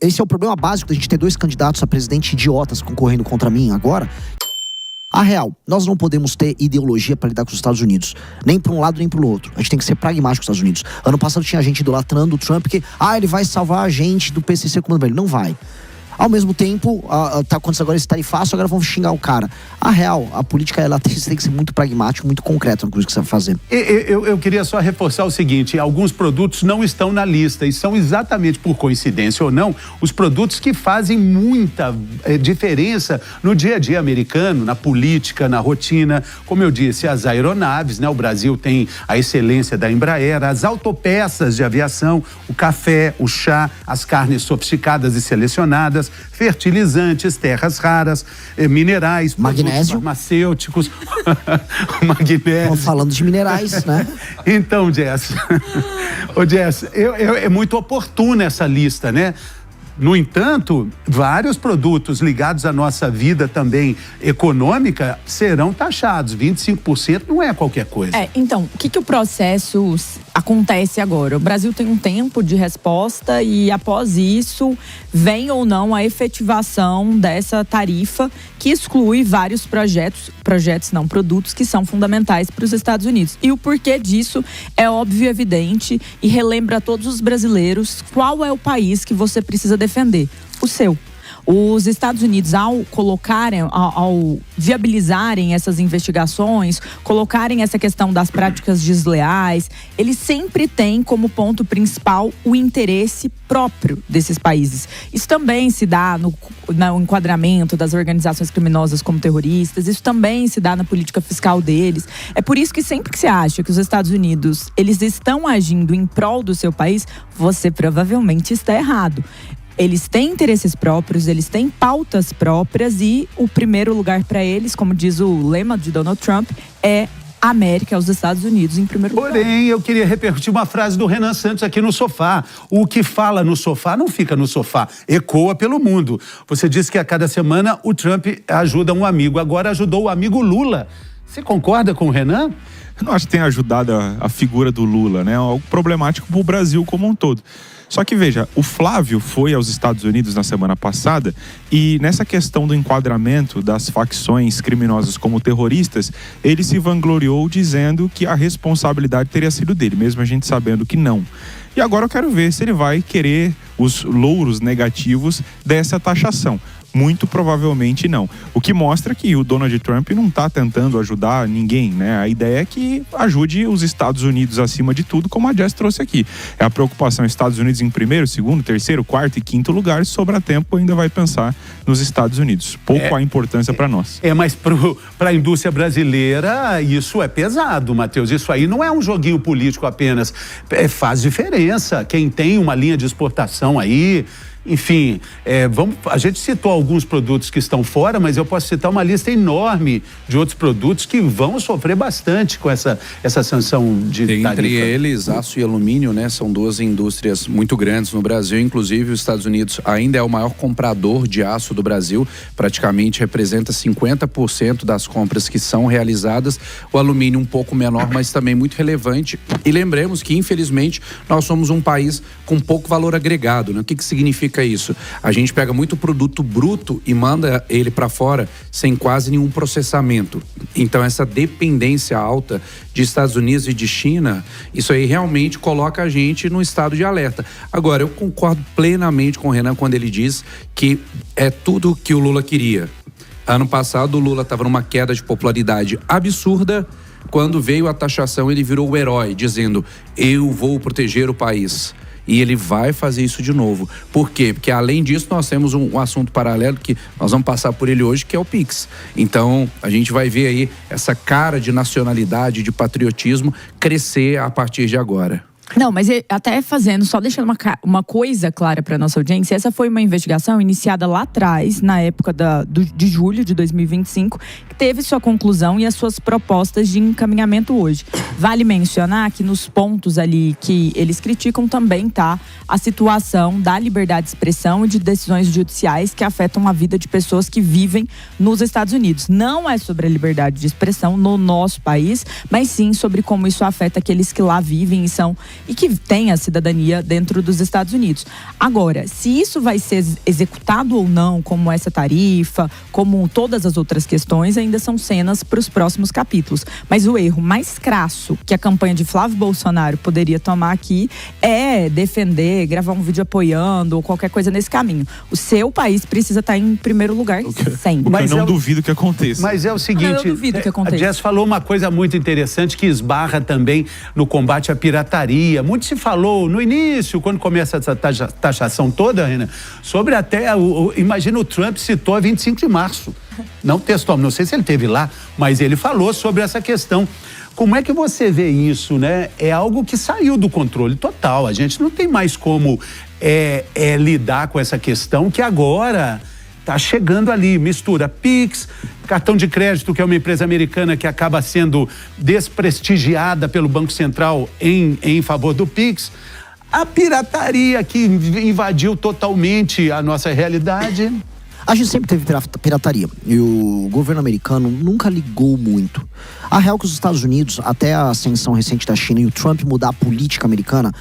Esse é o problema básico da gente ter 2 candidatos a presidente idiotas concorrendo contra mim agora. A real, nós não podemos ter ideologia para lidar com os Estados Unidos. Nem para um lado, nem para o outro. A gente tem que ser pragmático com os Estados Unidos. Ano passado tinha gente idolatrando o Trump que, ele vai salvar a gente do PCC comando ele. Não vai. Ao mesmo tempo, tá acontecendo agora esse tarifaço, agora vamos xingar o cara. A real, a política, ela tem que ser muito pragmática, muito concreta no que você vai fazer. Eu queria só reforçar o seguinte, alguns produtos não estão na lista e são exatamente, por coincidência ou não, os produtos que fazem muita diferença no dia a dia americano, na política, na rotina. Como eu disse, as aeronaves, né? O Brasil tem a excelência da Embraer, as autopeças de aviação, o café, o chá, as carnes sofisticadas e selecionadas, fertilizantes, terras raras, minerais, magnésio, farmacêuticos, magnésio. Estamos falando de minerais, né? Então, Jess, é muito oportuna essa lista, né? No entanto, vários produtos ligados à nossa vida também econômica serão taxados. 25% não é qualquer coisa. Então, o que o processo acontece agora? O Brasil tem um tempo de resposta e, após isso, vem ou não a efetivação dessa tarifa que exclui vários produtos que são fundamentais para os Estados Unidos. E o porquê disso é óbvio e evidente e relembra a todos os brasileiros qual é o país que você precisa defender. O seu. Os Estados Unidos, ao viabilizarem essas investigações, colocarem essa questão das práticas desleais, eles sempre têm como ponto principal o interesse próprio desses países. Isso também se dá no enquadramento das organizações criminosas como terroristas, isso também se dá na política fiscal deles. É por isso que sempre que você acha que os Estados Unidos, eles estão agindo em prol do seu país, você provavelmente está errado. Eles têm interesses próprios, eles têm pautas próprias e o primeiro lugar para eles, como diz o lema de Donald Trump, é a América, os Estados Unidos em primeiro lugar. Porém, eu queria repercutir uma frase do Renan Santos aqui no Sofá. O que fala no sofá não fica no sofá, ecoa pelo mundo. Você disse que a cada semana o Trump ajuda um amigo, agora ajudou o amigo Lula. Você concorda com o Renan? Eu não acho que tenha ajudado a figura do Lula, né? É algo problemático para o Brasil como um todo. Só que veja, o Flávio foi aos Estados Unidos na semana passada e nessa questão do enquadramento das facções criminosas como terroristas, ele se vangloriou dizendo que a responsabilidade teria sido dele, mesmo a gente sabendo que não. E agora eu quero ver se ele vai querer os louros negativos dessa taxação. Muito provavelmente não. O que mostra que o Donald Trump não está tentando ajudar ninguém, né? A ideia é que ajude os Estados Unidos acima de tudo, como a Jess trouxe aqui. É a preocupação Estados Unidos em primeiro, segundo, terceiro, quarto e quinto lugar. Se sobrar tempo, ainda vai pensar nos Estados Unidos. Pouco a importância para nós. Mas para a indústria brasileira, isso é pesado, Matheus. Isso aí não é um joguinho político apenas. Faz diferença. Quem tem uma linha de exportação aí... Enfim, a gente citou alguns produtos que estão fora, mas eu posso citar uma lista enorme de outros produtos que vão sofrer bastante com essa sanção de tarifa. Entre eles, aço e alumínio, né? São duas indústrias muito grandes no Brasil. Inclusive, os Estados Unidos ainda é o maior comprador de aço do Brasil. Praticamente representa 50% das compras que são realizadas. O alumínio um pouco menor, mas também muito relevante. E lembremos que, infelizmente, nós somos um país com pouco valor agregado, né? O que significa isso? A gente pega muito produto bruto e manda ele para fora sem quase nenhum processamento. Então essa dependência alta de Estados Unidos e de China, isso aí realmente coloca a gente no estado de alerta. Agora, eu concordo plenamente com o Renan quando ele diz que é tudo que o Lula queria. Ano passado o Lula estava numa queda de popularidade absurda. Quando veio a taxação, ele virou o herói, dizendo: eu vou proteger o país. E ele vai fazer isso de novo. Por quê? Porque além disso nós temos um assunto paralelo que nós vamos passar por ele hoje, que é o Pix. Então a gente vai ver aí essa cara de nacionalidade, de patriotismo crescer a partir de agora. Não, mas até só deixando uma coisa clara para nossa audiência, essa foi uma investigação iniciada lá atrás, na época de julho de 2025, teve sua conclusão e as suas propostas de encaminhamento hoje. Vale mencionar que nos pontos ali que eles criticam também está a situação da liberdade de expressão e de decisões judiciais que afetam a vida de pessoas que vivem nos Estados Unidos. Não é sobre a liberdade de expressão no nosso país, mas sim sobre como isso afeta aqueles que lá vivem e que têm a cidadania dentro dos Estados Unidos. Agora, se isso vai ser executado ou não, como essa tarifa, como todas as outras questões, ainda são cenas para os próximos capítulos. Mas o erro mais crasso que a campanha de Flávio Bolsonaro poderia tomar aqui é defender, gravar um vídeo apoiando ou qualquer coisa nesse caminho. O seu país precisa estar em primeiro lugar sempre. Mas eu não duvido que aconteça. Mas é o seguinte, eu duvido que aconteça. A Jess falou uma coisa muito interessante que esbarra também no combate à pirataria. Muito se falou no início, quando começa essa taxação toda, Renan, sobre até, imagina, o Trump citou a 25 de março. Não textualmente, não sei se ele esteve lá, mas ele falou sobre essa questão. Como é que você vê isso, né? É algo que saiu do controle total. A gente não tem mais como lidar com essa questão que agora está chegando ali. Mistura Pix, cartão de crédito, que é uma empresa americana que acaba sendo desprestigiada pelo Banco Central em favor do Pix. A pirataria que invadiu totalmente a nossa realidade. A gente sempre teve pirataria e o governo americano nunca ligou muito. A real é que os Estados Unidos, até a ascensão recente da China e o Trump mudar a política americana,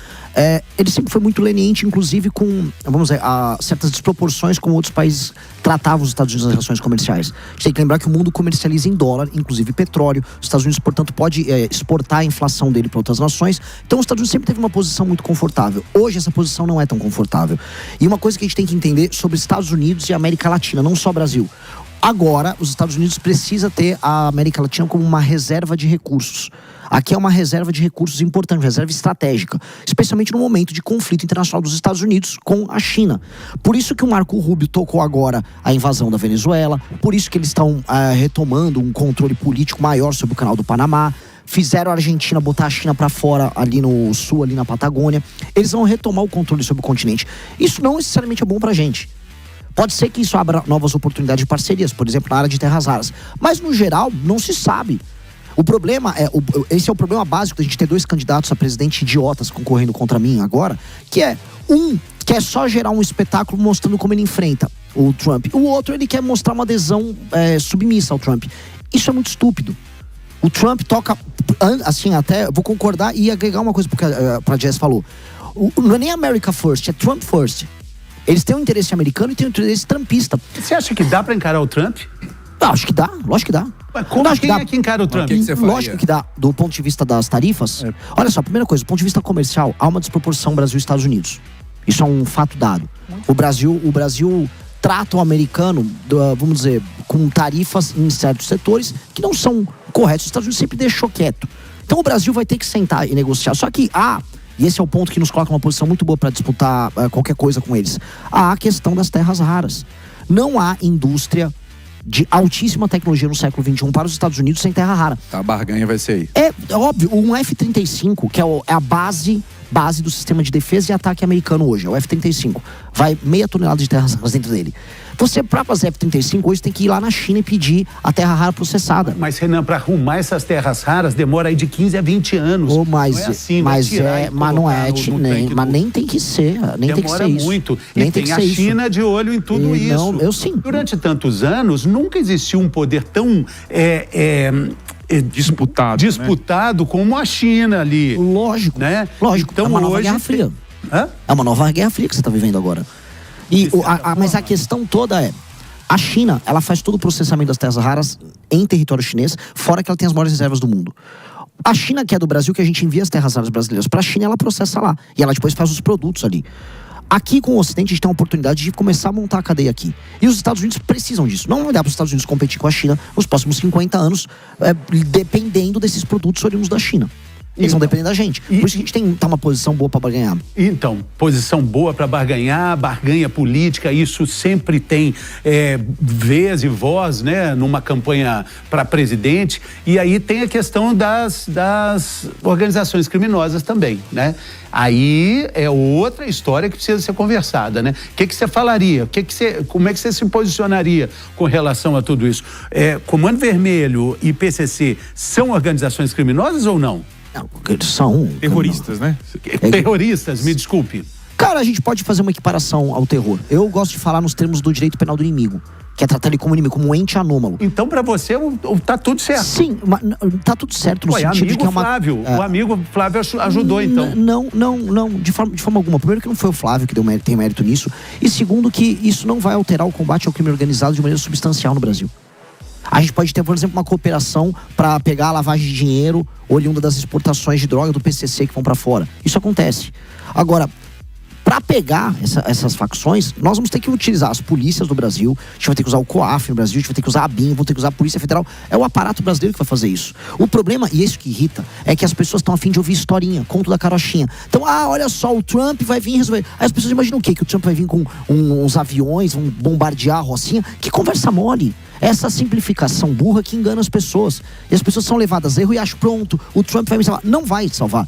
ele sempre foi muito leniente, inclusive com, vamos dizer, certas desproporções como outros países tratavam os Estados Unidos nas relações comerciais. A gente tem que lembrar que o mundo comercializa em dólar, inclusive petróleo. Os Estados Unidos, portanto, pode exportar a inflação dele para outras nações. Então, os Estados Unidos sempre teve uma posição muito confortável. Hoje, essa posição não é tão confortável. E uma coisa que a gente tem que entender sobre Estados Unidos e América Latina, não só Brasil. Agora, os Estados Unidos precisa ter a América Latina como uma reserva de recursos. Aqui é uma reserva de recursos importante, reserva estratégica, especialmente no momento de conflito internacional dos Estados Unidos com a China. Por isso que o Marco Rubio tocou agora a invasão da Venezuela, por isso que eles estão retomando um controle político maior sobre o canal do Panamá. Fizeram a Argentina botar a China para fora ali no sul, ali na Patagônia. Eles vão retomar o controle sobre o continente. Isso não necessariamente é bom pra gente. Pode ser que isso abra novas oportunidades de parcerias, por exemplo, na área de terras raras. Mas, no geral, não se sabe. O problema esse é o problema básico da gente ter dois candidatos a presidente idiotas concorrendo contra mim agora, que é quer só gerar um espetáculo mostrando como ele enfrenta o Trump. O outro, ele quer mostrar uma adesão submissa ao Trump. Isso é muito estúpido. O Trump toca, assim, até, vou concordar e agregar uma coisa para a Jess falou. Não é nem America First, é Trump First. Eles têm um interesse americano e têm um interesse trumpista. Você acha que dá para encarar o Trump? Acho que dá, lógico que dá. Mas quem é que encara o Trump? Que você faria? Lógico que dá, do ponto de vista das tarifas. Olha só, primeira coisa, do ponto de vista comercial, há uma desproporção Brasil e Estados Unidos. Isso é um fato dado. O Brasil trata o americano, vamos dizer, com tarifas em certos setores que não são corretos. Os Estados Unidos sempre deixou quieto. Então o Brasil vai ter que sentar e negociar. Só que e esse é o ponto que nos coloca numa posição muito boa para disputar qualquer coisa com eles. Há a questão das terras raras. Não há indústria de altíssima tecnologia no século XXI para os Estados Unidos sem terra rara. A barganha vai ser aí. É óbvio, um F-35, que é a base do sistema de defesa e ataque americano hoje, é o F-35. Vai meia tonelada de terras raras dentro dele. Você, para fazer F-35, hoje tem que ir lá na China e pedir a terra rara processada. Mas, Renan, para arrumar essas terras raras, demora aí de 15 a 20 anos. Mas não é assim, mas nem tem que ser. Nem tem que ser isso. Demora muito. Nem e tem tem que ser a China isso. de olho em tudo isso. Não, eu sim. Durante tantos anos, nunca existiu um poder tão disputado como a China ali. Lógico, né? Lógico. Então, é uma nova hoje Guerra Fria. Hã? É uma nova Guerra Fria que você está vivendo agora. Mas a questão toda é, a China, ela faz todo o processamento das terras raras em território chinês, fora que ela tem as maiores reservas do mundo. A China, que é do Brasil, que a gente envia as terras raras brasileiras para a China, ela processa lá. E ela depois faz os produtos ali. Aqui com o Ocidente a gente tem a oportunidade de começar a montar a cadeia aqui. E os Estados Unidos precisam disso. Não dá para os Estados Unidos competir com a China nos próximos 50 anos, dependendo desses produtos oriundos da China. Eles vão depender da gente. Por isso que a gente tem que estar uma posição boa para barganhar. Então, posição boa para barganhar, barganha política, isso sempre tem vez e voz, né, numa campanha para presidente. E aí tem a questão das organizações criminosas também, né? Aí é outra história que precisa ser conversada, né? O que você falaria? Como é que você se posicionaria com relação a tudo isso? Comando Vermelho e PCC são organizações criminosas ou não? Não, eles são... Terroristas, né? Terroristas, me desculpe. Cara, a gente pode fazer uma equiparação ao terror. Eu gosto de falar nos termos do direito penal do inimigo, que é tratar ele como inimigo, como um ente anômalo. Então, para você, tá tudo certo. Sim, mas tá tudo certo no sentido de que é uma... Flávio, o amigo Flávio ajudou, então. Não, de forma alguma. Primeiro que não foi o Flávio que tem mérito nisso, e segundo que isso não vai alterar o combate ao crime organizado de maneira substancial no Brasil. A gente pode ter, por exemplo, uma cooperação para pegar a lavagem de dinheiro oriunda das exportações de droga do PCC que vão para fora. Isso acontece. Agora, para pegar essas facções, nós vamos ter que utilizar as polícias do Brasil, a gente vai ter que usar o COAF no Brasil, a gente vai ter que usar a ABIN, vamos ter que usar a Polícia Federal. É o aparato brasileiro que vai fazer isso. O problema, e isso que irrita, é que as pessoas estão a fim de ouvir historinha, conto da carochinha. Então, olha só, o Trump vai vir resolver. Aí as pessoas imaginam o quê? Que o Trump vai vir com uns aviões, vão bombardear a Rocinha? Que conversa mole! Essa simplificação burra que engana as pessoas. E as pessoas são levadas a erro e acham, pronto, o Trump vai me salvar. Não vai te salvar.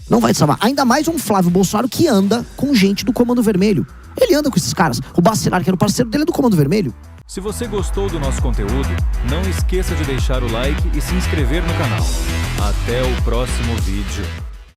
Não vai te salvar. Ainda mais um Flávio Bolsonaro que anda com gente do Comando Vermelho. Ele anda com esses caras. O Bacelar, que era o parceiro dele, é do Comando Vermelho. Se você gostou do nosso conteúdo, não esqueça de deixar o like e se inscrever no canal. Até o próximo vídeo.